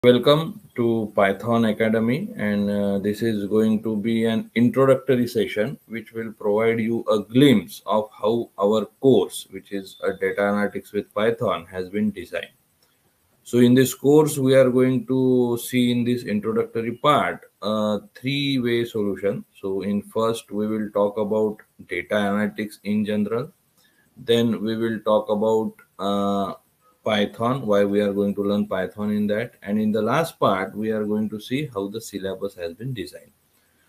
Welcome to Python Academy, and this is going to be an introductory session which will provide you a glimpse of how our course, which is a data analytics with Python, has been designed. So, in this course, we are going to see in this introductory part a three-way solution. So, in first, we will talk about data analytics in general. Then we will talk about Python, why we are going to learn Python in that. And in the last part, we are going to see how the syllabus has been designed.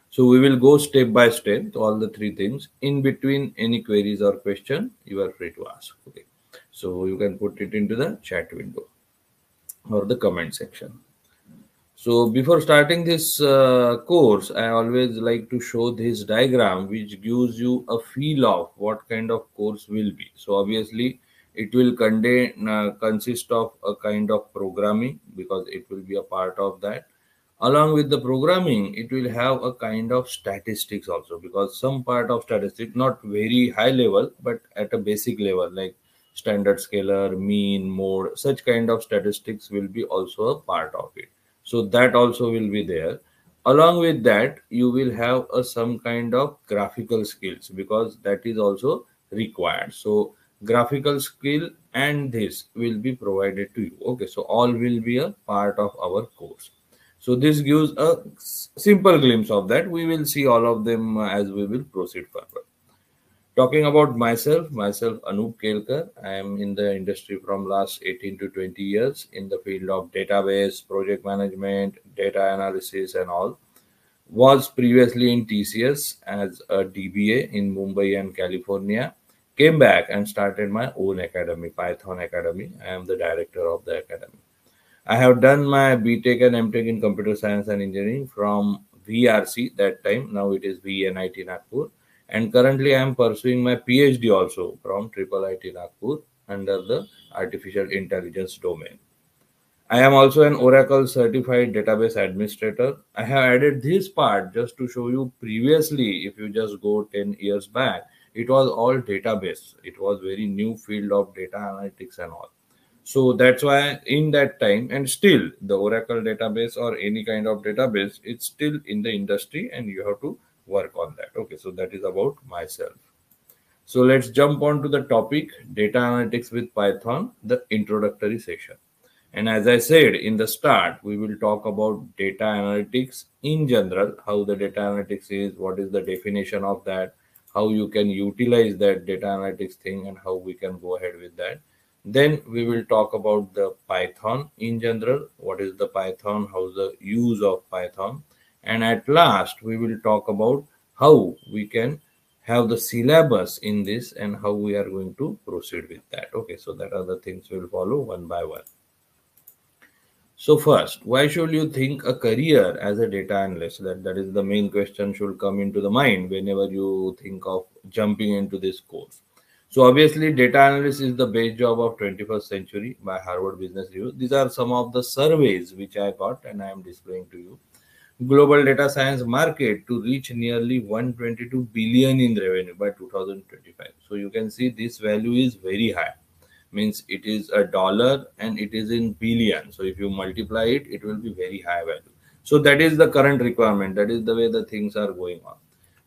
So we will go step by step to all the three things. In between any queries or question, you are free to ask. Okay. So you can put it into the chat window or the comment section. So before starting this course, I always like to show this diagram which gives you a feel of what kind of course will be. So obviously it will contain consist of a kind of programming because it will be a part of that. Along with the programming, it will have a kind of statistics also because some part of statistics, not very high level, but at a basic level like standard scalar, mean, mode, such kind of statistics will be also a part of it. So that also will be there. Along with that, you will have some kind of graphical skills because that is also required. So graphical skill and this will be provided to you. Okay, so all will be a part of our course. So this gives a simple glimpse of that. We will see all of them as we will proceed further. Talking about myself Anup Kelkar. I am in the industry from last 18 to 20 years in the field of database, project management, data analysis and all. Was previously in TCS as a DBA in Mumbai and California. Came back and started my own academy, Python Academy. I am the director of the academy. I have done my BTech and MTech in computer science and engineering from VRC that time. Now it is VNIT Nagpur. And currently I am pursuing my PhD also from Triple IT Nagpur under the artificial intelligence domain. I am also an Oracle certified database administrator. I have added this part just to show you previously, if you just go 10 years back, it was all database. It was very new field of data analytics and all. So that's why in that time, and still the Oracle database or any kind of database, it's still in the industry and you have to work on that. Okay, so that is about myself. So let's jump on to the topic data analytics with Python, the introductory session. And as I said in the start, we will talk about data analytics in general, how the data analytics is, what is the definition of that, how you can utilize that data analytics thing, and how we can go ahead with that. Then we will talk about the Python in general, what is the Python, how's the use of Python. And at last, we will talk about how we can have the syllabus in this and how we are going to proceed with that. Okay, so that are the things we will follow one by one. So first, why should you think a career as a data analyst? That is the main question should come into the mind whenever you think of jumping into this course. So obviously, data analyst is the best job of 21st century by Harvard Business Review. These are some of the surveys which I got and I am displaying to you. Global data science market to reach nearly 122 billion in revenue by 2025. So you can see this value is very high, means it is a dollar and it is in billion. So if you multiply it, it will be very high value. So that is the current requirement. That is the way the things are going on.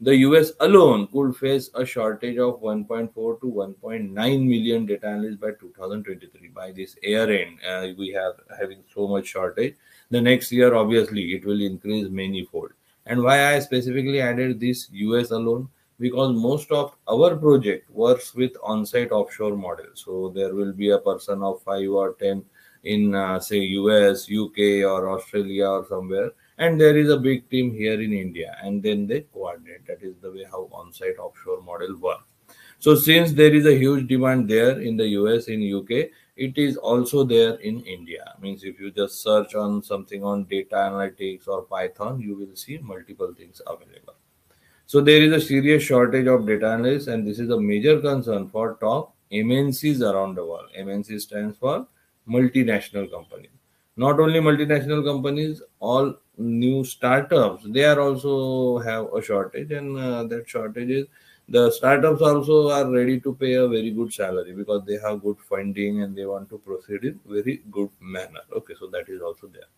The US alone could face a shortage of 1.4 to 1.9 million data analysts by 2023. By this year end, we have having so much shortage. The next year, obviously, it will increase many fold. And why I specifically added this US alone? Because most of our project works with on-site offshore model. So there will be a person of 5 or 10 in say US, UK or Australia or somewhere, and there is a big team here in India, and then they coordinate. That is the way how on-site offshore model works. So since there is a huge demand there in the US, in UK, it is also there in India. Means if you just search on something on data analytics or Python, you will see multiple things available. So there is a serious shortage of data analysts, and this is a major concern for top MNCs around the world. MNC stands for multinational companies. Not only multinational companies, all new startups, they are also have a shortage, and that shortage is the startups also are ready to pay a very good salary because they have good funding and they want to proceed in very good manner. Okay, so that is also there.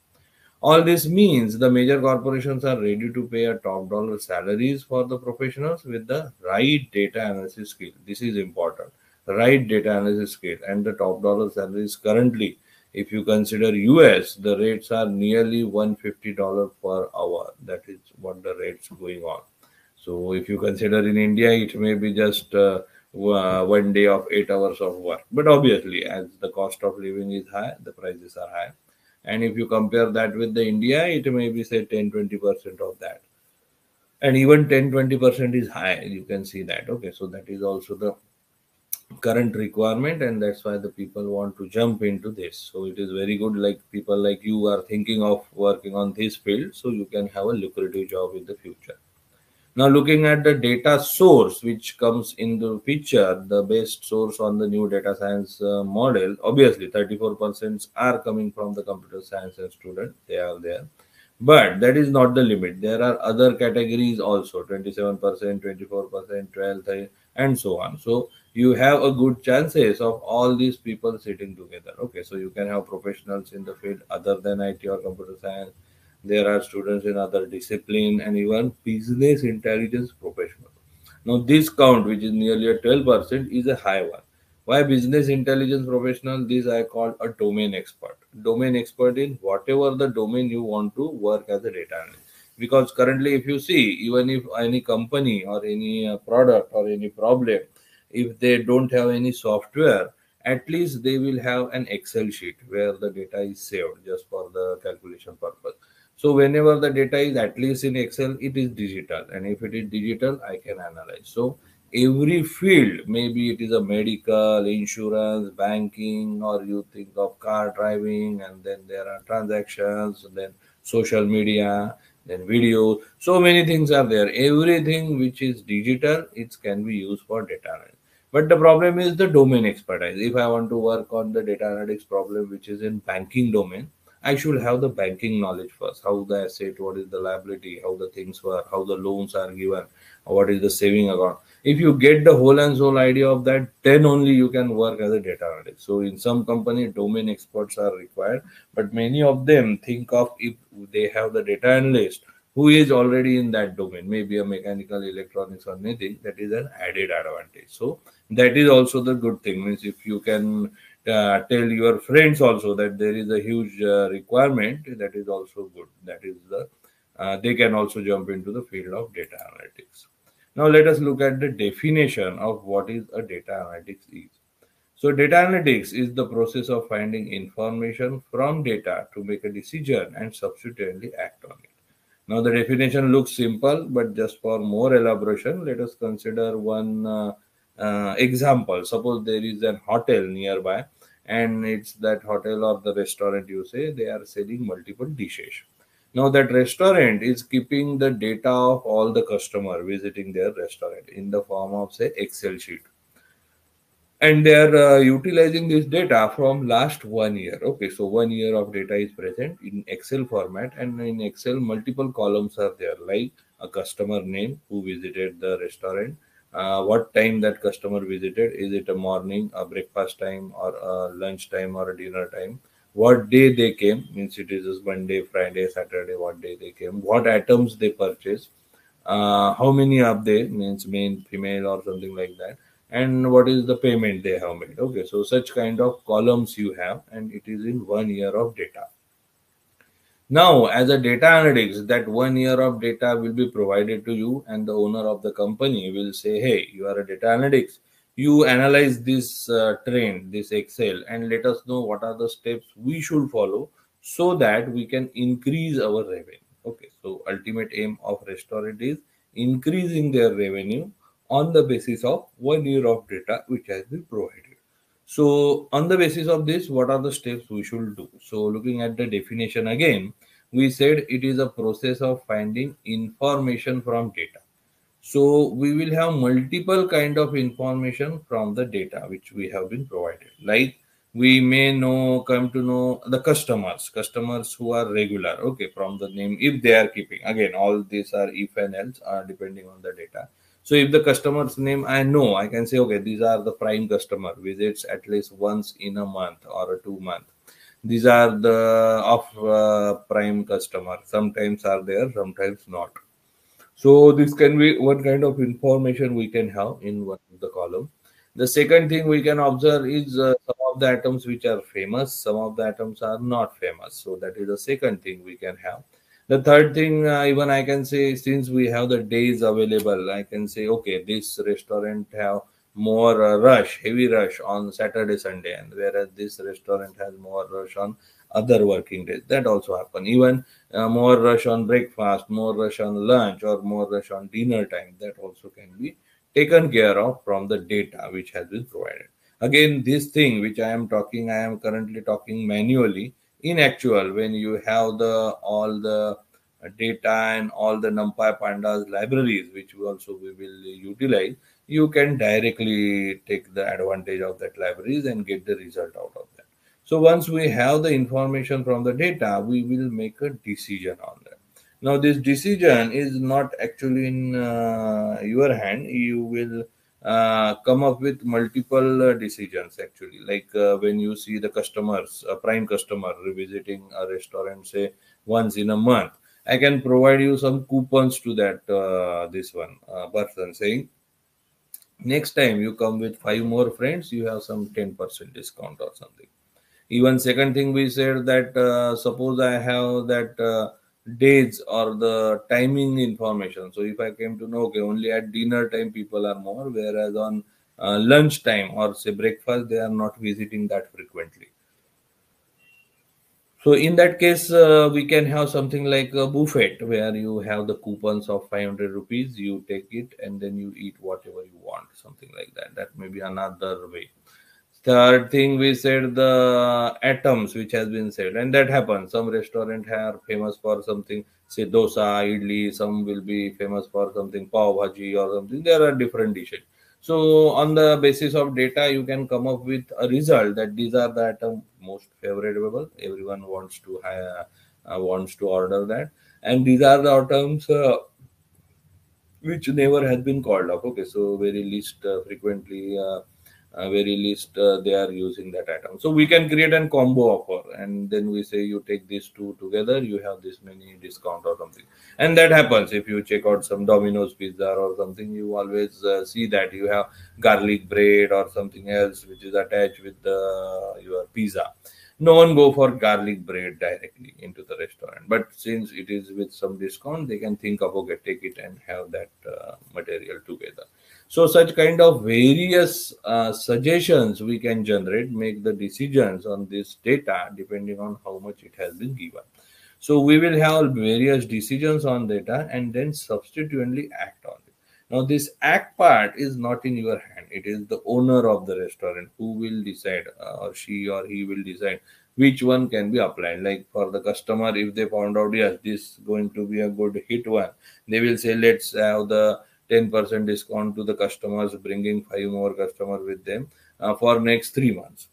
All this means the major corporations are ready to pay a top dollar salaries for the professionals with the right data analysis skill. This is important. Right data analysis skill and the top dollar salaries currently, if you consider US, the rates are nearly $150 per hour. That is what the rates going on. So if you consider in India, it may be just one day of 8 hours of work. But obviously, as the cost of living is high, the prices are high. And if you compare that with the India, it may be say 10-20% of that. And even 10-20% is high. You can see that. Okay, so that is also the current requirement, and that's why the people want to jump into this. So it is very good, like people like you are thinking of working on this field, so you can have a lucrative job in the future. Now, looking at the data source which comes in the picture, the best source on the new data science model, obviously 34% are coming from the computer science and student, they are there. But that is not the limit. There are other categories also, 27%, 24%, 12, and so on. So you have a good chances of all these people sitting together. Okay, so you can have professionals in the field other than IT or computer science. There are students in other discipline and even business intelligence professionals. Now, this count, which is nearly a 12%, is a high one. Why business intelligence professional? This I call a domain expert. Domain expert in whatever the domain you want to work as a data analyst. Because currently, if you see, even if any company or any product or any problem, if they don't have any software, at least they will have an Excel sheet where the data is saved just for the calculation purpose. So whenever the data is at least in Excel, it is digital. And if it is digital, I can analyze. So every field, maybe it is a medical, insurance, banking, or you think of car driving, and then there are transactions, then social media, then video. So many things are there. Everything which is digital, it can be used for data analysis. But the problem is the domain expertise. If I want to work on the data analytics problem, which is in banking domain, I should have the banking knowledge first. How the asset, what is the liability, how the things work, how the loans are given, what is the saving account. If you get the whole and soul idea of that, then only you can work as a data analyst. So in some company, domain experts are required, but many of them think of if they have the data analyst who is already in that domain, maybe a mechanical, electronics or anything, that is an added advantage. So that is also the good thing. Means if you can tell your friends also that there is a huge requirement, that is also good. That is the they can also jump into the field of data analytics. Now let us look at the definition of what is a data analytics is. So data analytics is the process of finding information from data to make a decision and subsequently act on it. Now the definition looks simple, but just for more elaboration, let us consider one example. Suppose there is an hotel nearby, and it's that hotel or the restaurant, you say they are selling multiple dishes. Now that restaurant is keeping the data of all the customer visiting their restaurant in the form of say Excel sheet, and they are utilizing this data from last 1 year. Okay, so 1 year of data is present in Excel format, and in Excel multiple columns are there, like a customer name who visited the restaurant, what time that customer visited, is it a morning, a breakfast time, or a lunch time, or a dinner time, what day they came, means it is just Monday, Friday, Saturday, what day they came, what items they purchased, how many are they, means male, female, or something like that, and what is the payment they have made. Okay, so such kind of columns you have, and it is in 1 year of data. Now, as a data analytics, that 1 year of data will be provided to you, and the owner of the company will say, "Hey, you are a data analytics. You analyze this trend, this Excel, and let us know what are the steps we should follow so that we can increase our revenue." Okay, so ultimate aim of restaurant is increasing their revenue on the basis of 1 year of data which has been provided. So, on the basis of this, what are the steps we should do? So, looking at the definition again, we said it is a process of finding information from data. So, we will have multiple kind of information from the data which we have been provided. Like we may know, come to know the customers who are regular. Okay, from the name, if they are keeping. Again, all these are if and else are depending on the data. So if the customer's name I know, I can say, okay, these are the prime customer visits at least once in a month or a 2 month. These are the of prime customer. Sometimes are there, sometimes not. So this can be one kind of information we can have in one of the column. The second thing we can observe is some of the atoms which are famous, some of the atoms are not famous. So that is the second thing we can have. The third thing, even I can say, since we have the days available, I can say, okay, this restaurant have more heavy rush on Saturday, Sunday, and whereas this restaurant has more rush on other working days. That also happen. Even more rush on breakfast, more rush on lunch, or more rush on dinner time. That also can be taken care of from the data which has been provided. Again, this thing which I am currently talking manually. In actual, when you have the all the data and all the NumPy pandas libraries, which we will utilize, you can directly take the advantage of that libraries and get the result out of that. So once we have the information from the data, we will make a decision on that. Now, this decision is not actually in your hand. You will come up with multiple decisions actually. Like when you see the customers, a prime customer revisiting a restaurant, say once in a month, I can provide you some coupons to that this one person saying next time you come with five more friends, you have some 10% discount or something. Even second thing we said that suppose I have that days or the timing information. So if I came to know, okay, only at dinner time people are more, whereas on lunch time or say breakfast they are not visiting that frequently. So in that case, we can have something like a buffet where you have the coupons of 500 rupees, you take it and then you eat whatever you want, something like that. That may be another way. Third thing we said the atoms which has been said, and that happens. Some restaurant are famous for something, say dosa, idli. Some will be famous for something pav bhaji or something. There are different dishes. So on the basis of data, you can come up with a result that these are the atom most favorable. Everyone wants to order that, and these are the atoms which never has been called up. Okay, so very least frequently, very least they are using that atom. So we can create a combo offer, and then we say you take these two together, you have this many discount or something. And that happens if you check out some Domino's pizza or something. You always see that you have garlic bread or something else which is attached with your pizza. No one go for garlic bread directly into the restaurant, but since it is with some discount, they can think of, okay, take it and have that material together. So such kind of various suggestions we can generate, make the decisions on this data depending on how much it has been given. So we will have various decisions on data and then subsequently act on it. Now this act part is not in your hand. It is the owner of the restaurant who will decide, or she or he will decide which one can be applied. Like for the customer, if they found out, yes, this is going to be a good hit one, they will say, let's have the 10% discount to the customers, bringing five more customers with them for next 3 months.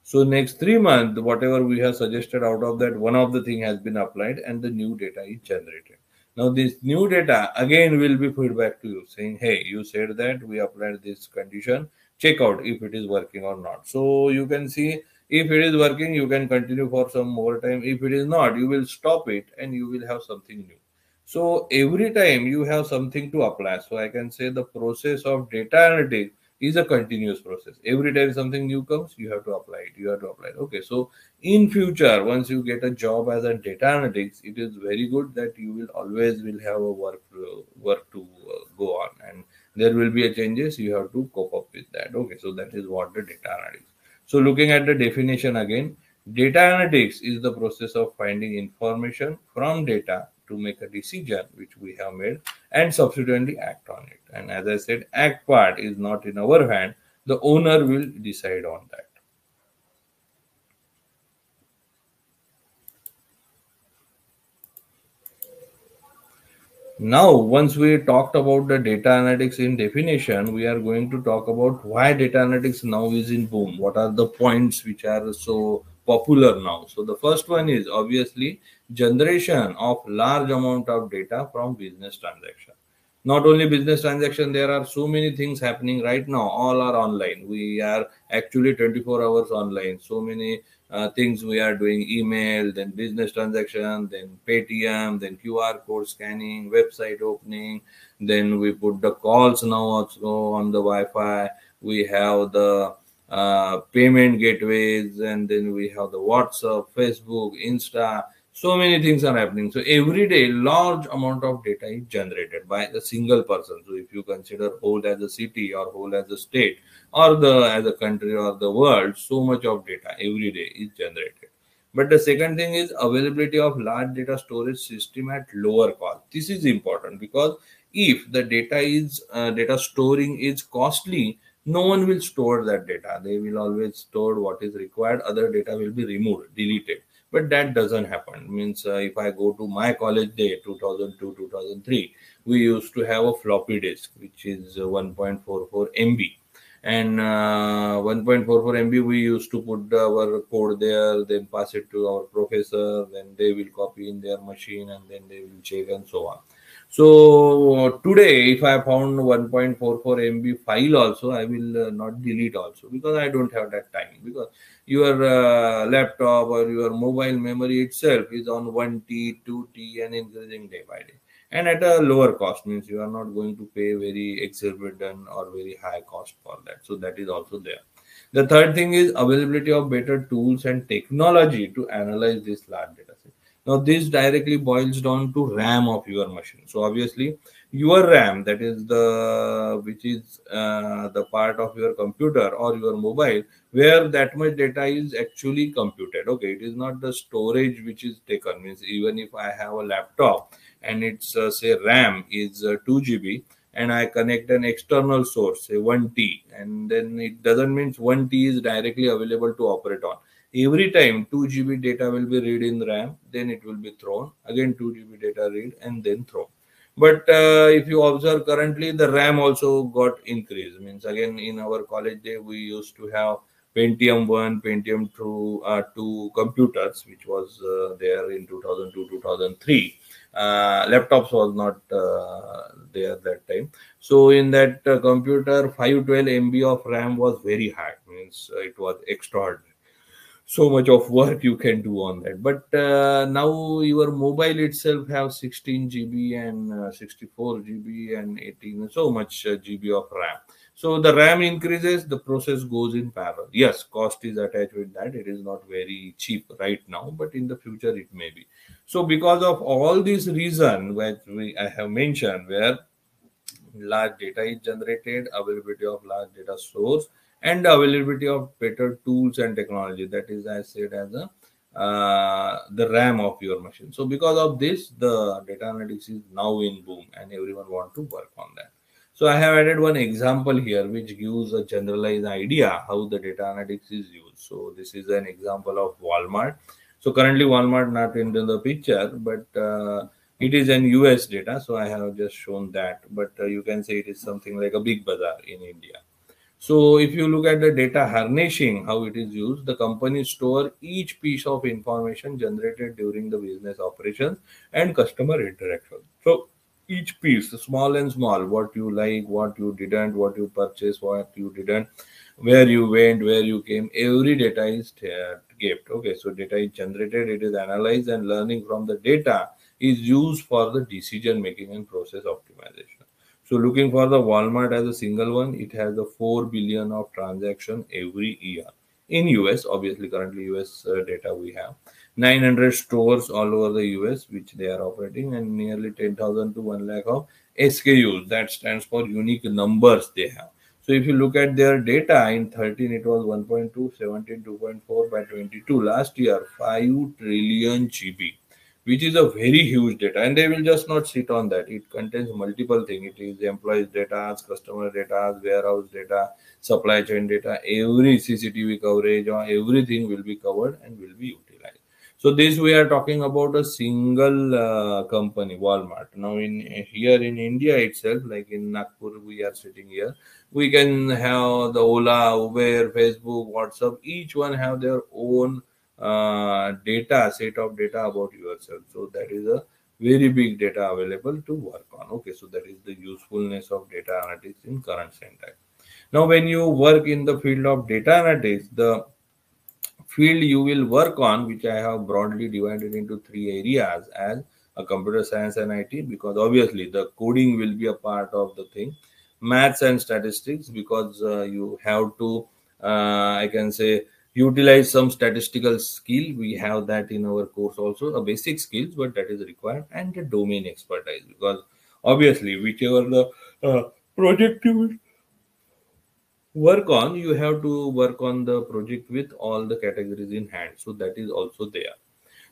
So next 3 months, whatever we have suggested out of that, one of the thing has been applied and the new data is generated. Now this new data again will be feedback to you saying, hey, you said that we applied this condition, check out if it is working or not. So you can see if it is working, you can continue for some more time. If it is not, you will stop it and you will have something new. So every time you have something to apply. So I can say the process of data analytics is a continuous process. Every time something new comes, you have to apply it. You have to apply it. Okay. So in future, once you get a job as a data analytics, it is very good that you will always will have a work to go on, and there will be a changes. You have to cope up with that. Okay. So that is what the data analytics. So looking at the definition again, data analytics is the process of finding information from data to make a decision which we have made and subsequently act on it. And as I said, act part is not in our hand. The owner will decide on that. Now, once we talked about the data analytics in definition, we are going to talk about why data analytics now is in boom. What are the points which are so popular now? So the first one is obviously generation of large amount of data from business transaction. Not only business transaction, there are so many things happening right now. All are online. We are actually 24 hours online. So many things we are doing, email, then business transaction, then Paytm, then QR code scanning, website opening, then we put the calls now also on the Wi-Fi. We have the payment gateways, and then we have the WhatsApp, Facebook, Insta. So many things are happening. So every day, large amount of data is generated by a single person. So if you consider whole as a city or whole as a state or the as a country or the world, so much of data every day is generated. But the second thing is availability of large data storage system at lower cost. This is important because if the data storing is costly, no one will store that data. They will always store what is required. Other data will be removed, deleted. But that doesn't happen. Means if I go to my college day, 2002, 2003, we used to have a floppy disk, which is 1.44 MB, and 1.44 MB we used to put our code there, then pass it to our professor, then they will copy in their machine, and then they will check and so on. So today, if I found 1.44 MB file also, I will not delete also, because I don't have that time, because your laptop or your mobile memory itself is on 1T, 2T, and increasing day by day, and at a lower cost. Means you are not going to pay very exorbitant or very high cost for that. So that is also there. The third thing is availability of better tools and technology to analyze this large data set. Now this directly boils down to RAM of your machine. So obviously your RAM, that is the which is the part of your computer or your mobile where that much data is actually computed. Okay, it is not the storage which is taken. Means even if I have a laptop and its say RAM is 2 GB, and I connect an external source, say 1T, and then it doesn't mean 1T is directly available to operate on. Every time 2 GB data will be read in RAM, then it will be thrown. Again 2 GB data read and then thrown. But if you observe currently, the RAM also got increased. Means again in our college day, we used to have Pentium 1, Pentium 2, 2 computers, which was there in 2002, 2003. Laptops was not there that time. So in that computer, 512 MB of RAM was very high. Means it was extraordinary, so much of work you can do on that. But now your mobile itself have 16 GB and 64 GB and 18, so much GB of RAM. So the RAM increases, the process goes in parallel. Yes, cost is attached with that. It is not very cheap right now, but in the future it may be. So because of all these reason that I have mentioned, where large data is generated, availability of large data source, and availability of better tools and technology. That is, I said, as a the RAM of your machine. So because of this, the data analytics is now in boom, and everyone want to work on that. So I have added one example here, which gives a generalized idea how the data analytics is used. So this is an example of Walmart. So currently Walmart not into the picture, but it is an US data, so I have just shown that. But you can say it is something like a big bazaar in India. So if you look at the data harnessing, how it is used, the company store each piece of information generated during the business operations and customer interaction. So each piece, small and small, what you like, what you didn't, what you purchased, what you didn't, where you went, where you came, every data is kept. Okay, so data is generated, it is analyzed, and learning from the data is used for the decision making and process optimization. So looking for the Walmart as a single one, it has a 4 billion of transaction every year in US. Obviously, currently US data we have 900 stores all over the US which they are operating, and nearly 10,000 to 1 lakh of SKUs. That stands for unique numbers they have. So if you look at their data in 13, it was 1.2, 17, 2.4, by 22 last year, 5 trillion GB, which is a very huge data, and they will just not sit on that. It contains multiple things. It is employees data, customer data, warehouse data, supply chain data, every CCTV coverage or everything will be covered and will be utilized. So this we are talking about a single company, Walmart. Now in here in India itself, like in Nagpur, we are sitting here, we can have the Ola, Uber, Facebook, WhatsApp. Each one have their own data set of data about yourself. So that is a very big data available to work on. Okay, so that is the usefulness of data analytics in current syntax. Now when you work in the field of data analytics, the field you will work on, which I have broadly divided into three areas as a computer science and IT, because obviously the coding will be a part of the thing, maths and statistics, because you have to, I can say, utilize some statistical skill. We have that in our course also, a basic skills, but that is required, and the domain expertise, because obviously whichever the project you work on, you have to work on the project with all the categories in hand, so that is also there.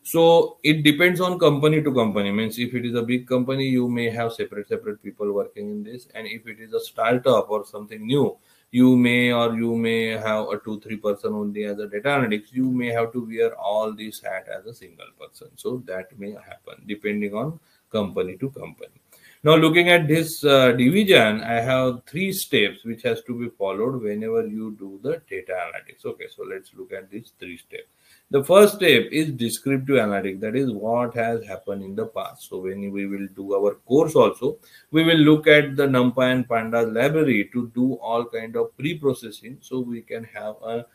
So it depends on company to company. Means if it is a big company, you may have separate people working in this, and if it is a startup or something new, you may have a 2 3 person only as a data analytics. You may have to wear all these hat as a single person. So that may happen depending on company to company. Now, looking at this division, I have three steps which has to be followed whenever you do the data analytics. Okay, so let's look at these three steps. The first step is descriptive analytics. That is what has happened in the past. So when we will do our course also, we will look at the NumPy and Pandas library to do all kind of pre-processing, so we can have a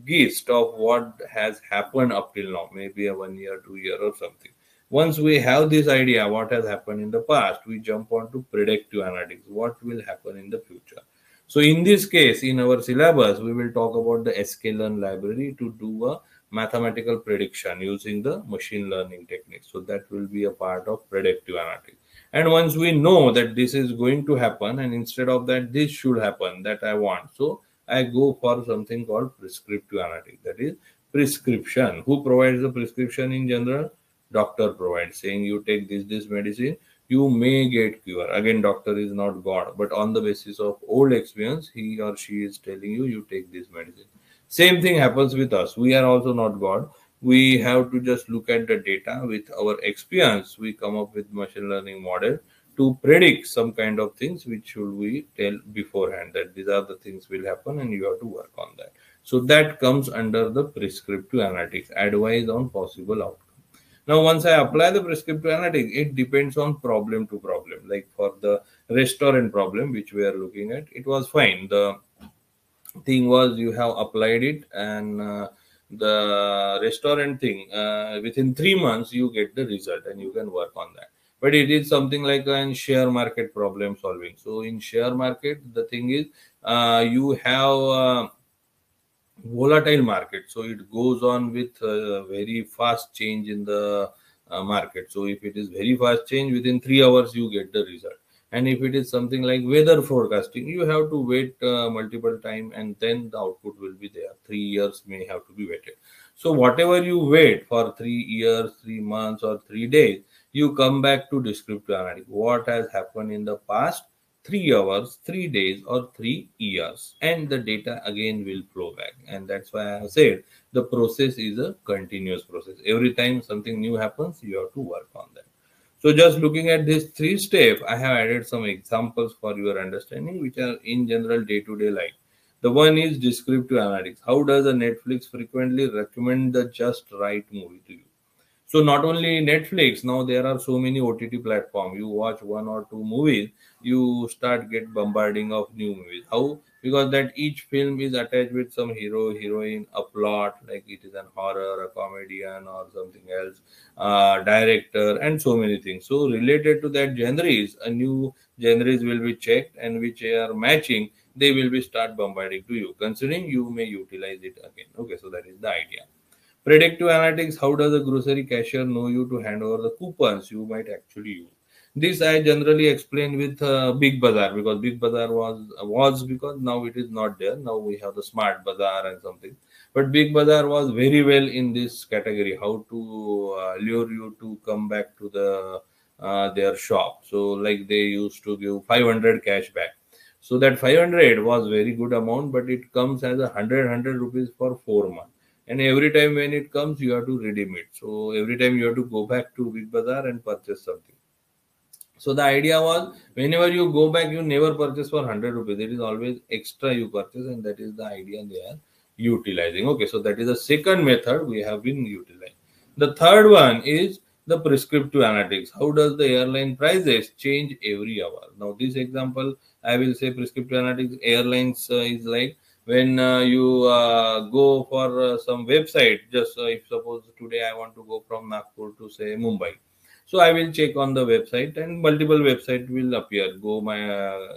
gist of what has happened up till now, maybe a 1 year, 2 year or something. Once we have this idea what has happened in the past, we jump on to predictive analytics, what will happen in the future. So in this case, in our syllabus, we will talk about the sklearn library to do a mathematical prediction using the machine learning techniques. So that will be a part of predictive analytics. And once we know that this is going to happen, and instead of that, this should happen, that I want. So I go for something called prescriptive analytics. That is prescription. Who provides the prescription in general? Doctor provides, saying you take this medicine, you may get cure. Again, doctor is not God, but on the basis of old experience, he or she is telling you, you take this medicine. Same thing happens with us. We are also not God. We have to just look at the data with our experience. We come up with machine learning model to predict some kind of things which should we tell beforehand that these are the things will happen and you have to work on that. So that comes under the prescriptive analytics, advice on possible outcome. Now, once I apply the prescriptive analytics, it depends on problem to problem. Like for the restaurant problem, which we are looking at, it was fine. The thing was you have applied it, and the restaurant thing, within 3 months, you get the result and you can work on that. But it is something like a share market problem solving. So in share market, the thing is you have volatile market, so it goes on with very fast change in the market. So if it is very fast change, within 3 hours you get the result. And if it is something like weather forecasting, you have to wait multiple time, and then the output will be there. 3 years may have to be waited. So whatever you wait for 3 years, 3 months, or 3 days, you come back to descriptive analytics, what has happened in the past 3 hours, 3 days, or 3 years, and the data again will flow back. And that's why I have said the process is a continuous process. Every time something new happens, you have to work on that. So, just looking at this three step, I have added some examples for your understanding, which are in general day to day life. The one is descriptive analytics. How does a Netflix frequently recommend the just right movie to you? So not only Netflix, now there are so many OTT platforms. You watch one or two movies, you start get bombarding of new movies. How? Because that each film is attached with some hero, heroine, a plot, like it is an horror, a comedian, or something else, director, and so many things. So related to that genres, a new genres will be checked, and which are matching, they will be start bombarding to you. Considering you may utilize it again. Okay, so that is the idea. Predictive analytics, how does a grocery cashier know you to hand over the coupons you might actually use? This I generally explain with Big Bazaar, because Big Bazaar was because now it is not there. Now we have the Smart Bazaar and something. But Big Bazaar was very well in this category, how to lure you to come back to their shop. So like they used to give 500 cash back. So that 500 was very good amount, but it comes as a 100 rupees for 4 months, and every time when it comes you have to redeem it. So every time you have to go back to Big Bazaar and purchase something. So the idea was whenever you go back, you never purchase for 100 rupees. It is always extra you purchase, and that is the idea they are utilizing. Okay, so that is the second method we have been utilizing. The third one is the prescriptive analytics. How does the airline prices change every hour? Now, this example I will say prescriptive analytics airlines is like When you go for some website, just if suppose today I want to go from Nagpur to say Mumbai, so I will check on the website and multiple website will appear. Go my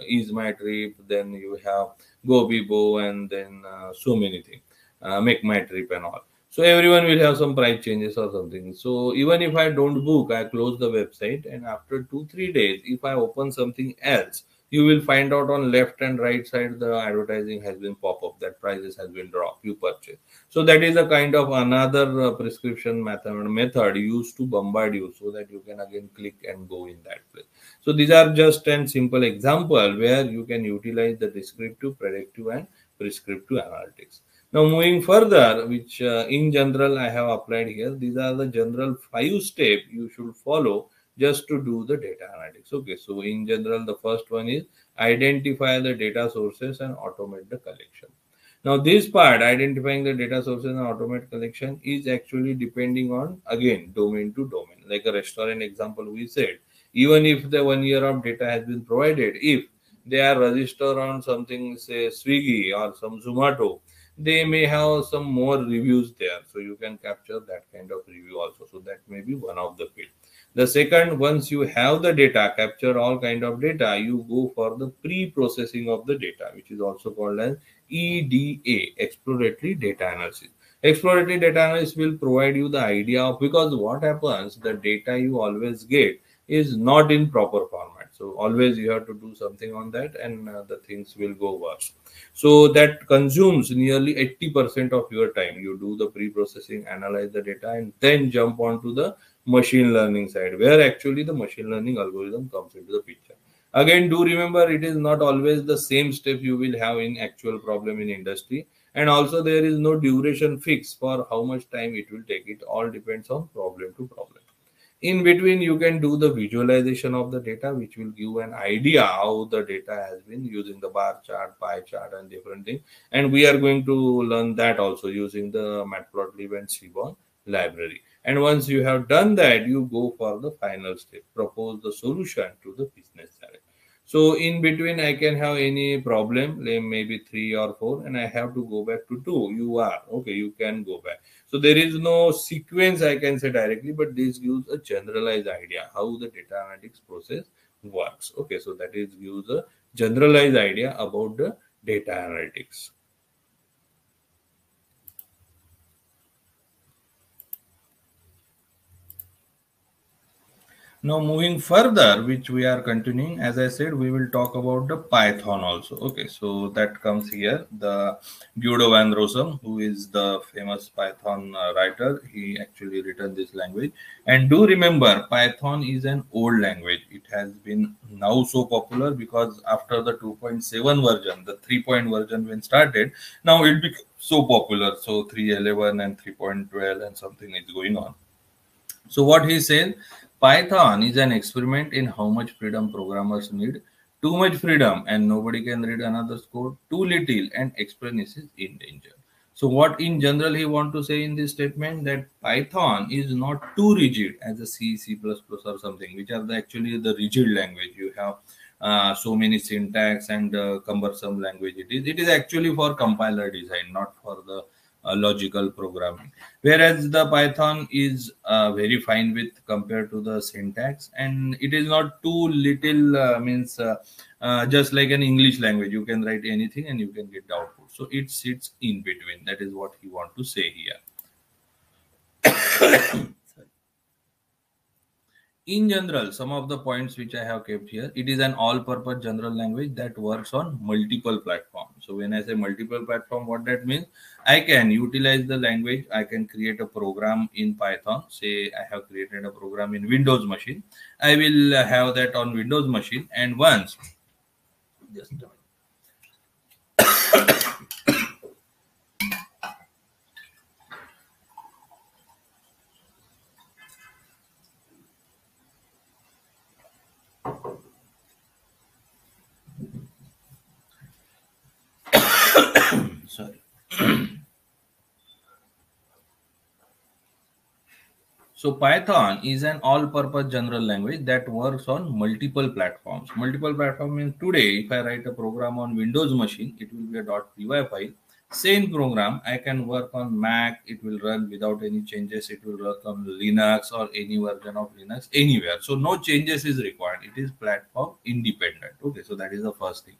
Is my trip, then you have Go Bibo, and then so many things. Make my trip and all. So everyone will have some price changes or something. So even if I don't book, I close the website, and after 2 3 days, if I open something else, you will find out on left and right side the advertising has been pop up that prices has been dropped. You purchase. So that is a kind of another prescription method used to bombard you so that you can again click and go in that place. So these are just an simple example where you can utilize the descriptive, predictive, and prescriptive analytics. Now moving further, which in general I have applied here, these are the general 5 steps you should follow just to do the data analytics. Okay, so in general, the first one is identify the data sources and automate the collection. Now, this part, identifying the data sources and automate collection, is actually depending on again domain to domain. Like a restaurant example, we said, even if the 1 year of data has been provided, if they are registered on something, say Swiggy or some Zomato, they may have some more reviews there. So you can capture that kind of review also. So that may be one of the field. The second, once you have the data, capture all kind of data, you go for the pre-processing of the data, which is also called as EDA, exploratory data analysis. Exploratory data analysis will provide you the idea of, because what happens, the data you always get is not in proper format. So always you have to do something on that, and the things will go worse. So that consumes nearly 80% of your time. You do the pre-processing, analyze the data, and then jump onto the machine learning side, where actually the machine learning algorithm comes into the picture. Again, do remember, it is not always the same step you will have in actual problem in industry, and also there is no duration fix for how much time it will take. It all depends on problem to problem. In between, you can do the visualization of the data, which will give an idea how the data has been using the bar chart, pie chart, and different things. And we are going to learn that also using the matplotlib and seaborn library. And once you have done that, you go for the final step, propose the solution to the business challenge. So in between, I can have any problem, like maybe three or four, and I have to go back to two. You are okay, you can go back. So there is no sequence I can say directly, but this gives a generalized idea how the data analytics process works. Okay, so that is gives a generalized idea about the data analytics. Now moving further, which we are continuing, as I said, we will talk about the Python also. Okay, so that comes here. The Guido van Rossum, who is the famous Python writer, he actually written this language. And do remember, Python is an old language. It has been now so popular because after the 2.7 version, the 3 version when started, now it became so popular. So 3.11 and 3.12 and something is going on. So what he said, Python is an experiment in how much freedom programmers need. Too much freedom and nobody can read another's code. Too little and experience is in danger. So what in general he want to say in this statement, that Python is not too rigid as a C, C++ or something, which are actually the rigid language. You have so many syntax and cumbersome language. It is actually for compiler design, not for the logical programming, whereas the Python is very fine with compared to the syntax, and it is not too little, means just like an English language, you can write anything and you can get the output. So it sits in between. That is what he want to say here. In general, some of the points which I have kept here, it is an all-purpose general language that works on multiple platforms. So when I say multiple platform, what that means, I can utilize the language. I can create a program in Python. Say I have created a program in Windows machine. I will have that on Windows machine, and once, just a minute. Sorry. So Python is an all-purpose general language that works on multiple platforms. Multiple platform means today, if I write a program on Windows machine, it will be a .py file. Same program, I can work on Mac. It will run without any changes. It will work on Linux or any version of Linux anywhere. So no changes is required. It is platform independent. Okay, so that is the first thing.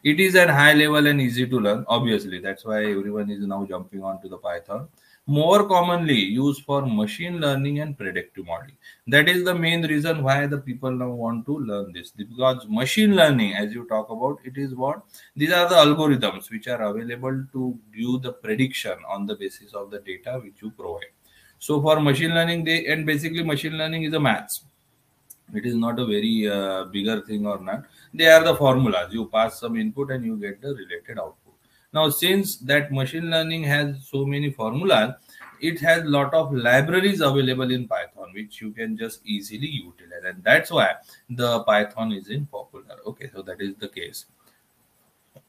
It is at high level and easy to learn. Obviously, that's why everyone is now jumping onto the Python. More commonly used for machine learning and predictive modeling. That is the main reason why the people now want to learn this. Because machine learning, as you talk about, it is what? These are the algorithms which are available to give the prediction on the basis of the data which you provide. So for machine learning, and basically machine learning is a maths. It is not a very bigger thing or not. They are the formulas. You pass some input and you get the related output. Now, since that machine learning has so many formulas, it has lot of libraries available in Python which you can just easily utilize, and that's why the Python is in popular. Okay, so that is the case.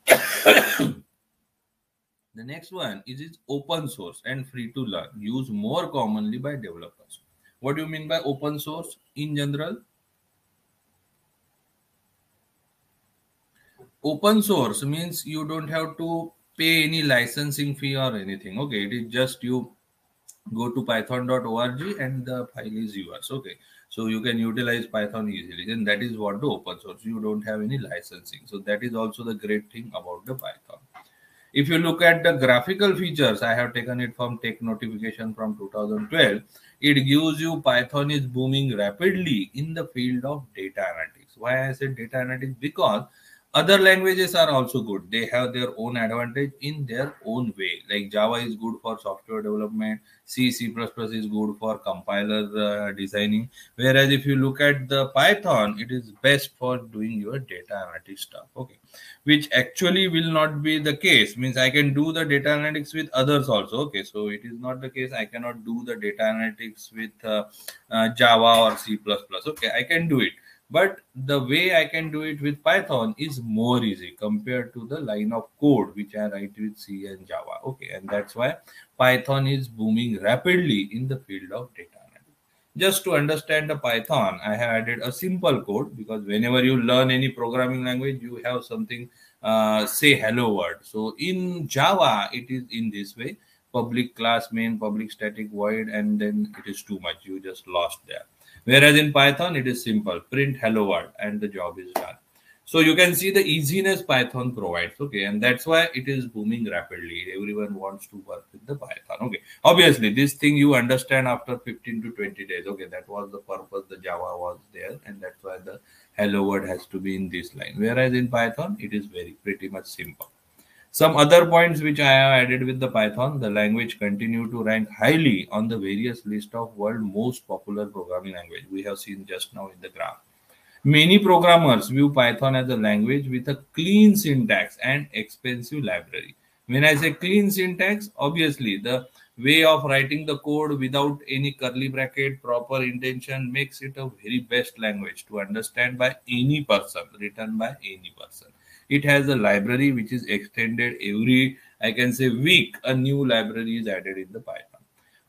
The next one is open source and free to learn, used more commonly by developers. What do you mean by open source in general? Open source means you don't have to pay any licensing fee or anything. Okay, it is just you go to python.org and the file is yours. Okay, so you can utilize Python easily. Then that is what the open source. You don't have any licensing. So that is also the great thing about the Python. If you look at the graphical features, I have taken it from Tech Notification from 2012. It gives you Python is booming rapidly in the field of data analytics. Why I said data analytics? Because other languages are also good. They have their own advantage in their own way. Like Java is good for software development. C++ is good for compiler designing. Whereas if you look at the Python, it is best for doing your data analytics stuff. Okay, which actually will not be the case. Means I can do the data analytics with others also. Okay, so it is not the case I cannot do the data analytics with Java or C++. Okay, I can do it, but the way I can do it with Python is more easy compared to the line of code which I write with C and Java. Okay, and that's why Python is booming rapidly in the field of data analytics. Just to understand the Python, I have added a simple code, because whenever you learn any programming language, you have something say hello word. So in Java, it is in this way: public class main, public static void, and then it is too much. You just lost there. Whereas in Python, it is simple: print hello world, and the job is done. So you can see the easiness Python provides. Okay, and that's why it is booming rapidly. Everyone wants to work with the Python. Okay, obviously this thing you understand after 15 to 20 days. Okay, that was the purpose the Java was there, and that's why the hello world has to be in this line. Whereas in Python, it is very pretty much simple. Some other points which I have added with the Python: the language continue to rank highly on the various list of world most popular programming language. We have seen just now in the graph. Many programmers view Python as a language with a clean syntax and expensive library. When I say clean syntax, obviously the way of writing the code without any curly bracket, proper intention, makes it a very best language to understand by any person, written by any person. It has a library which is extended every, I can say, week. A new library is added in the Python.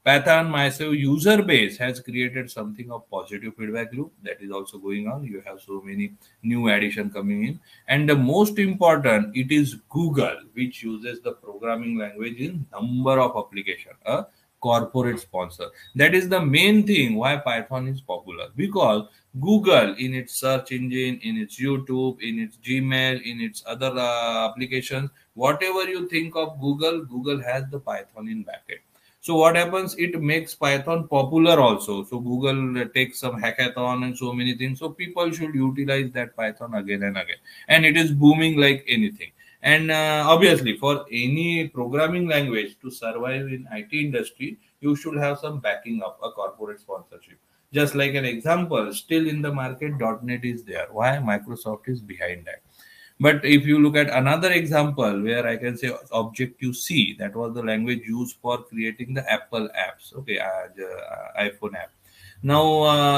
Python myself user base has created something of positive feedback loop that is also going on. You have so many new addition coming in, and the most important, it is Google which uses the programming language in number of application. A corporate sponsor. That is the main thing why Python is popular, because Google in its search engine, in its YouTube, in its Gmail, in its other applications, whatever you think of Google, Google has the Python in backend. So what happens? It makes Python popular also. So Google takes some hackathon and so many things. So people should utilize that Python again and again, and it is booming like anything. And obviously, for any programming language to survive in IT industry, you should have some backing up, a corporate sponsorship. Just like an example, still in the market, .NET is there. Why? Microsoft is behind that. But if you look at another example where I can say Objective C, that was the language used for creating the Apple apps, okay, the iPhone app. Now,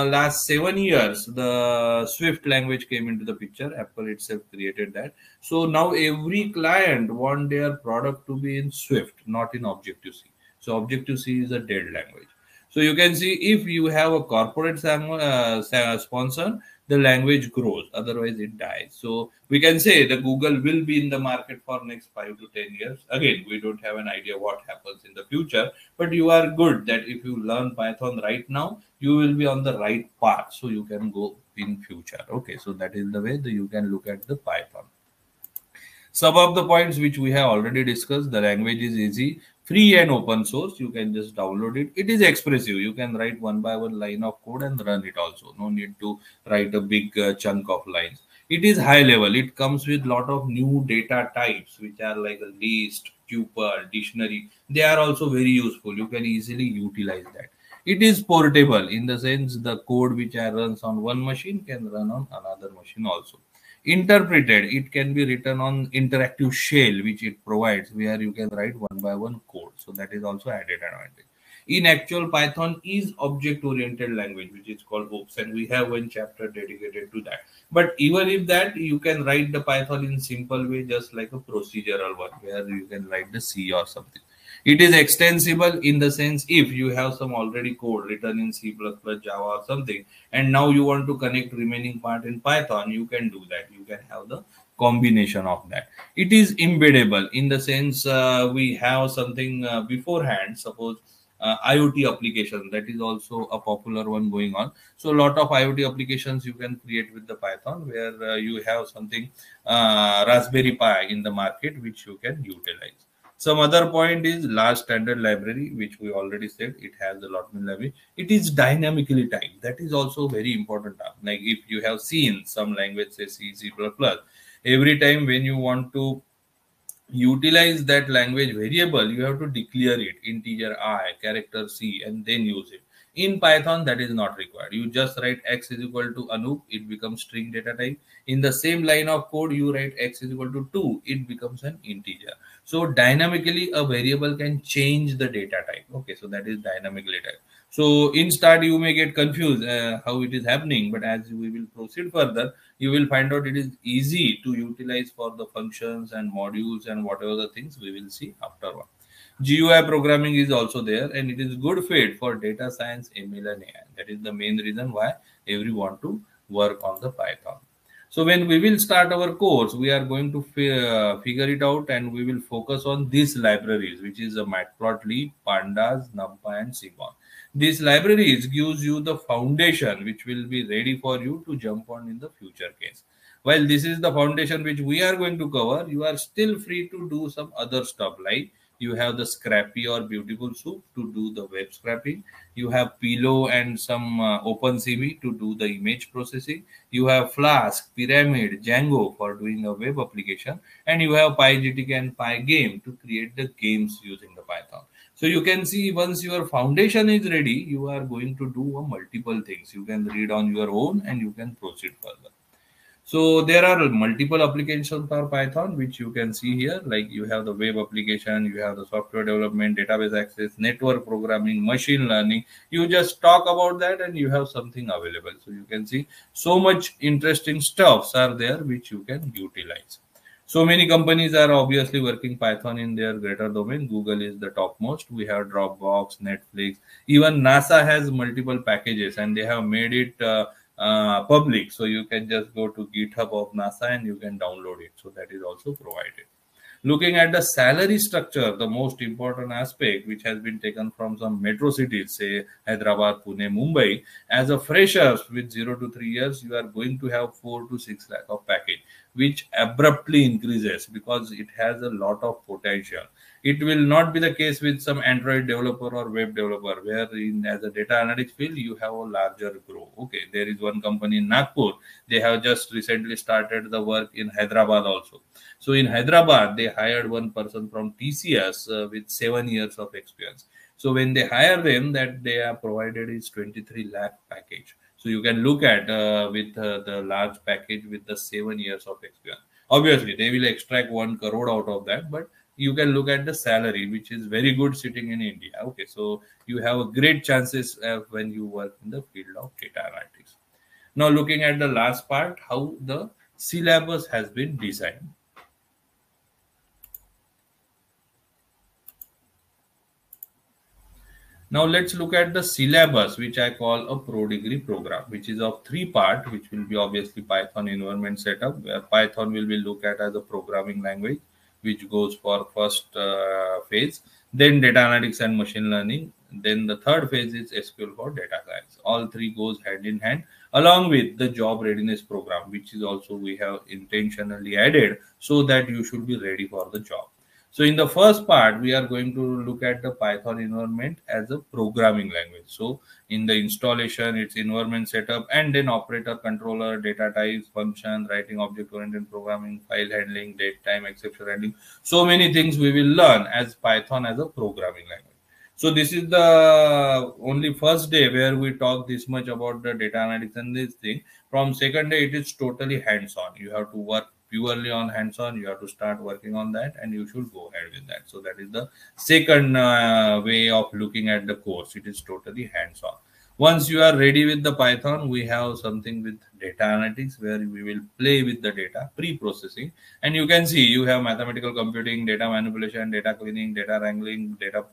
last 7 years, the Swift language came into the picture. Apple itself created that. So now every client want their product to be in Swift, not in Objective C. So Objective C is a dead language. So you can see if you have a corporate sponsor, the language grows. Otherwise, it dies. So we can say the Google will be in the market for next 5 to 10 years. Again, we don't have an idea what happens in the future, but you are good that if you learn Python right now, you will be on the right path. So you can go in future. Okay, so that is the way that you can look at the Python. Some of the points which we have already discussed, the language is easy, free and open source. You can just download it. It is expressive. You can write one by one line of code and run it also. No need to write a big chunk of lines. It is high level. It comes with lot of new data types, which are like a list, tuple, dictionary. They are also very useful. You can easily utilize that. It is portable in the sense the code which runs on one machine can run on another machine also. Interpreted, it can be written on interactive shell which it provides, where you can write one by one code. So that is also added advantage. In actual, Python is object oriented language which is called OPS, and we have one chapter dedicated to that. But even if that, you can write the Python in simple way, just like a procedural one where you can write the C or something. It is extensible in the sense if you have some already code written in C++, Java or something, and now you want to connect remaining part in Python, you can do that. You can have the combination of that. It is embeddable in the sense we have something beforehand. Suppose IoT application, that is also a popular one going on. So a lot of IoT applications you can create with the Python, where you have something Raspberry Pi in the market which you can utilize. Some other point is large standard library, which we already said. It has a lot of library. It is dynamically typed. That is also very important. Like if you have seen some language, say C, C++, every time when you want to utilize that language variable, you have to declare it integer I, character C, and then use it. In Python, that is not required. You just write x is equal to Anup, it becomes string data type. In the same line of code, you write x is equal to 2, it becomes an integer. So dynamically, a variable can change the data type. Okay, so that is dynamically typed. So in start, you may get confused how it is happening, but as we will proceed further, you will find out it is easy to utilize for the functions and modules and whatever the things we will see afterward. GUI programming is also there, and it is good fit for data science, ML, and AI. That is the main reason why everyone want to work on the Python. So when we will start our course, we are going to figure it out, and we will focus on these libraries, which is a matplotlib, pandas, numpy, and segon. These libraries gives you the foundation which will be ready for you to jump on in the future case. While this is the foundation which we are going to cover, you are still free to do some other stuff, like you have the Scrappy or Beautiful Soup to do the web scraping. You have Pillow and some OpenCV to do the image processing. You have Flask, Pyramid, Django for doing a web application, and you have PyGTK and Pygame to create the games using the Python. So you can see once your foundation is ready, you are going to do multiple things. You can read on your own and you can proceed further. So there are multiple applications for Python, which you can see here. Like you have the web application, you have the software development, database access, network programming, machine learning. You just talk about that and you have something available. So you can see so much interesting stuffs are there which you can utilize. So many companies are obviously working Python in their greater domain. Google is the topmost. We have Dropbox, Netflix. Even NASA has multiple packages, and they have made it public. So you can just go to GitHub of NASA and you can download it. So that is also provided. Looking at the salary structure, the most important aspect, which has been taken from some metro cities, say Hyderabad, Pune, Mumbai, as a fresher with 0 to 3 years, you are going to have 4 to 6 lakh of package, which abruptly increases because it has a lot of potential. It will not be the case with some Android developer or web developer, where in as a data analytics field you have a larger growth. Okay, there is one company in Nagpur. They have just recently started the work in Hyderabad also. So in Hyderabad, they hired one person from TCS with 7 years of experience. So when they hire them, that they are provided is 23 lakh package. So you can look at with the large package with the 7 years of experience. Obviously, they will extract 1 crore out of that, but you can look at the salary, which is very good sitting in India. Okay, so you have a great chances when you work in the field of data analytics. Now, looking at the last part, how the syllabus has been designed. Now let's look at the syllabus, which I call a pro degree program, which is of three parts, which will be obviously Python environment setup, where Python will be looked at as a programming language, which goes for first phase, then data analytics and machine learning. Then the third phase is SQL for data science. All three goes hand in hand, along with the job readiness program, which is also we have intentionally added so that you should be ready for the job. So in the first part, we are going to look at the Python environment as a programming language. So in the installation, its environment setup, and then operator, controller, data types, function, writing object-oriented programming, file handling, date time, exception handling. So many things we will learn as Python as a programming language. So this is the only first day where we talk this much about the data analytics and this thing. From second day, it is totally hands-on. You have to work purely on hands-on. You have to start working on that, and you should go ahead with that. So that is the second way of looking at the course. It is totally hands-on. Once you are ready with the Python, we have something with data analytics where we will play with the data pre-processing, and you can see you have mathematical computing, data manipulation, data cleaning, data wrangling, data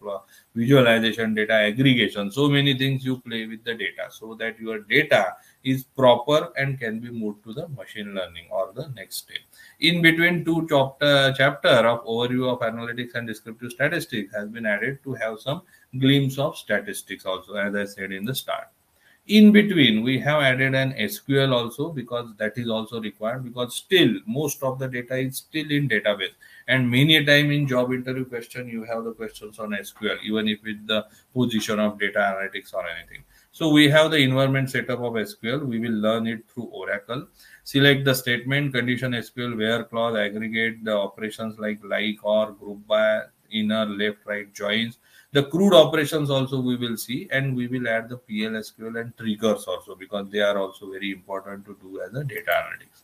visualization, data aggregation. So many things you play with the data so that your data is proper and can be moved to the machine learning or the next step. In between, two chapter of overview of analytics and descriptive statistics has been added to have some glimpse of statistics also, as I said in the start. In between, we have added an SQL also, because that is also required, because still most of the data is still in database, and many a time in job interview question you have the questions on SQL, even if with the position of data analytics or anything. So we have the environment setup of SQL. We will learn it through Oracle. Select the statement, condition SQL, where clause, aggregate the operations like or, group by, inner, left, right, joins. The crude operations also we will see, and we will add the PL SQL and triggers also, because they are also very important to do as a data analytics.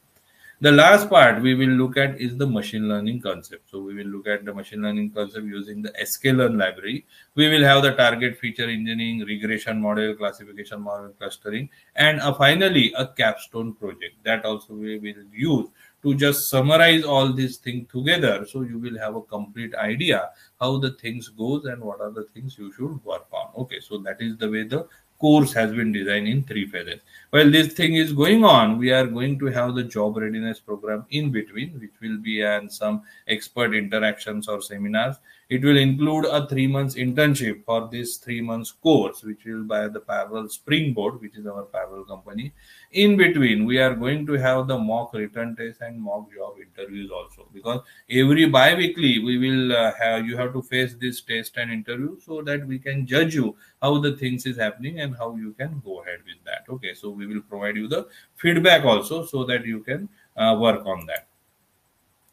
The last part we will look at is the machine learning concept. So we will look at the machine learning concept using the sklearn library. We will have the target feature engineering, regression model, classification model, clustering, and finally a capstone project that also we will use to just summarize all these things together. So you will have a complete idea how the things goes and what are the things you should work on. Okay, so that is the way the course has been designed in three phases. While this thing is going on, we are going to have the job readiness program in between, which will be some expert interactions or seminars. It will include a 3 months internship for this 3 months course, which will by the Parallel Springboard, which is our parallel company. In between, we are going to have the mock return test and mock job interviews also, because every bi-weekly we will you have to face this test and interview, so that we can judge you how the things is happening and how you can go ahead with that. Okay, so we will provide you the feedback also so that you can work on that.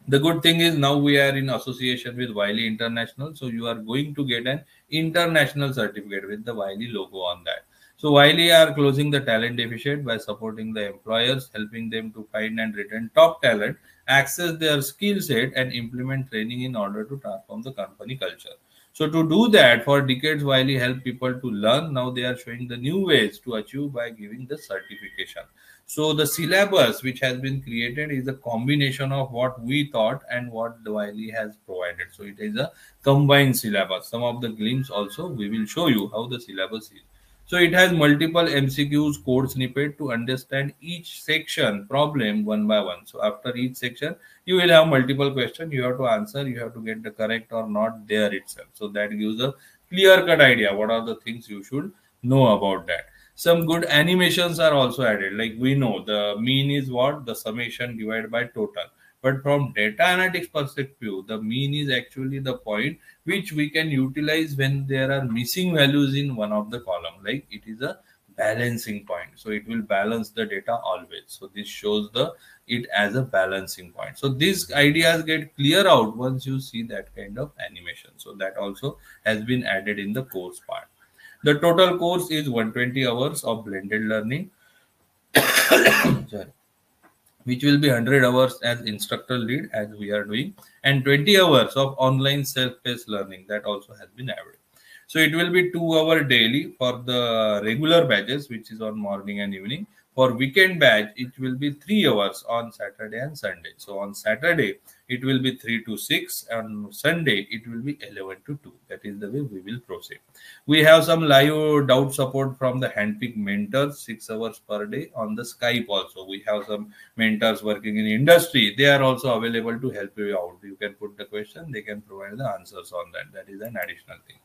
The good thing is now we are in association with Wiley International, so you are going to get an international certificate with the Wiley logo on that. So Wiley are closing the talent deficit by supporting the employers, helping them to find and retain top talent, access their skill set, and implement training in order to transform the company culture. So to do that, for decades, Wiley helped people to learn. Now they are showing the new ways to achieve by giving the certification. So the syllabus which has been created is a combination of what we thought and what the Wiley has provided. So it is a combined syllabus. Some of the glimpse also we will show you how the syllabus is. So it has multiple MCQs, code snippet to understand each section problem one by one. So after each section, you will have multiple questions. You have to answer. You have to get the correct or not there itself. So that gives a clear-cut idea. What are the things you should know about that? Some good animations are also added. Like we know the mean is what? The summation divided by total. But from data analytics perspective, the mean is actually the point which we can utilize when there are missing values in one of the column. Like it is a balancing point. So it will balance the data always. So this shows it as a balancing point. So these ideas get clear out once you see that kind of animation. So that also has been added in the course part. The total course is 120 hours of blended learning, sorry, which will be 100 hours as instructor lead as we are doing, and 20 hours of online self-paced learning that also has been added. So it will be 2 hours daily for the regular batches, which is on morning and evening, For weekend batch, it will be 3 hours on Saturday and Sunday. So on Saturday, it will be 3 to 6. On Sunday, it will be 11 to 2. That is the way we will proceed. We have some live doubt support from the handpicked mentors, 6 hours per day on the Skype also. We have some mentors working in industry. They are also available to help you out. You can put the question, they can provide the answers on that. That is an additional thing.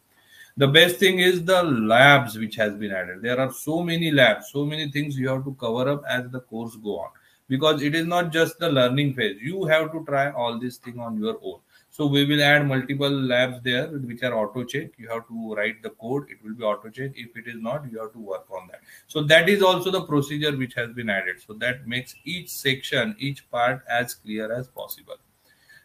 The best thing is the labs which has been added. There are so many labs, so many things you have to cover up as the course go on, because it is not just the learning phase. You have to try all this thing on your own. So we will add multiple labs there which are auto check. You have to write the code, it will be auto check. If it is not, you have to work on that. So that is also the procedure which has been added, so that makes each section, each part as clear as possible.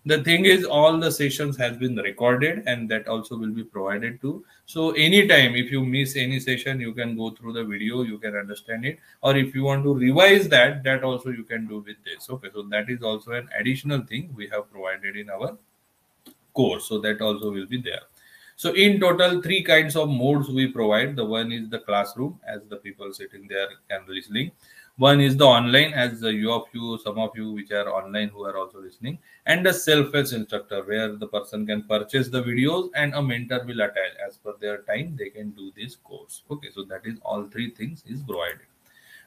The thing is, all the sessions has been recorded, and that also will be provided to. So anytime if you miss any session, you can go through the video, you can understand it. Or if you want to revise that, that also you can do with this. Okay, so that is also an additional thing we have provided in our course, so that also will be there. So in total, three kinds of modes we provide. The one is the classroom, as the people sitting there can listening. One is the online, as some of you which are online who are also listening, and the self-paced instructor, where the person can purchase the videos and a mentor will attach as per their time. They can do this course. Okay, so that is all three things is provided.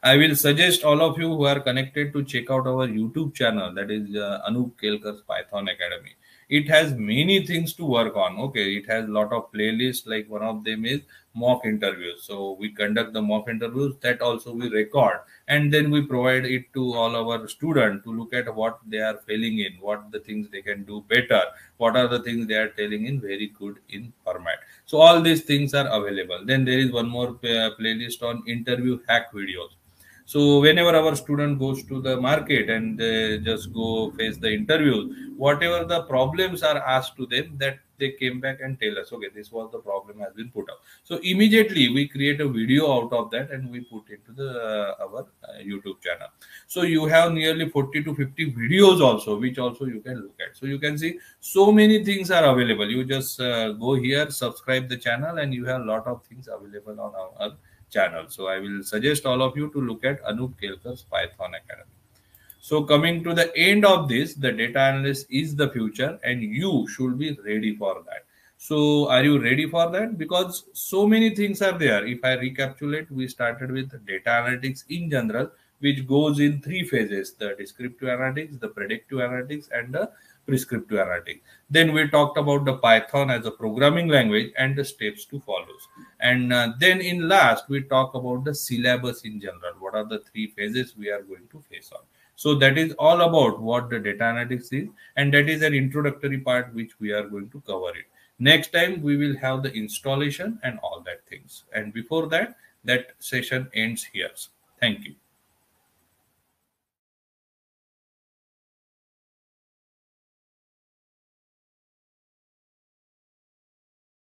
I will suggest all of you who are connected to check out our YouTube channel, that is Anup Kelkar's Python Academy. It has many things to work on. Okay, it has a lot of playlists. Like one of them is mock interviews. So we conduct the mock interviews, that also we record, and then we provide it to all our students to look at what they are failing in, what the things they can do better, what are the things they are telling in very good in format. So all these things are available. Then there is one more playlist on interview hack videos. So whenever our student goes to the market and they just go face the interviews, whatever the problems are asked to them, that they came back and tell us, okay, this was the problem has been put up. So immediately we create a video out of that and we put into the our YouTube channel. So you have nearly 40 to 50 videos also, which also you can look at. So you can see so many things are available. You just go here, subscribe the channel, and you have a lot of things available on our channel. So I will suggest all of you to look at Anup Kelkar's Python Academy. So coming to the end of this, the data analyst is the future and you should be ready for that. So are you ready for that? Because so many things are there. If I recapitulate, we started with data analytics in general, which goes in three phases: the descriptive analytics, the predictive analytics, and the prescriptive analytics. Then we talked about the Python as a programming language and the steps to follow. And then in last, we talk about the syllabus in general. What are the three phases we are going to face on? So that is all about what the data analytics is, and that is an introductory part which we are going to cover it. Next time we will have the installation and all that things. And before that, that session ends here. Thank you.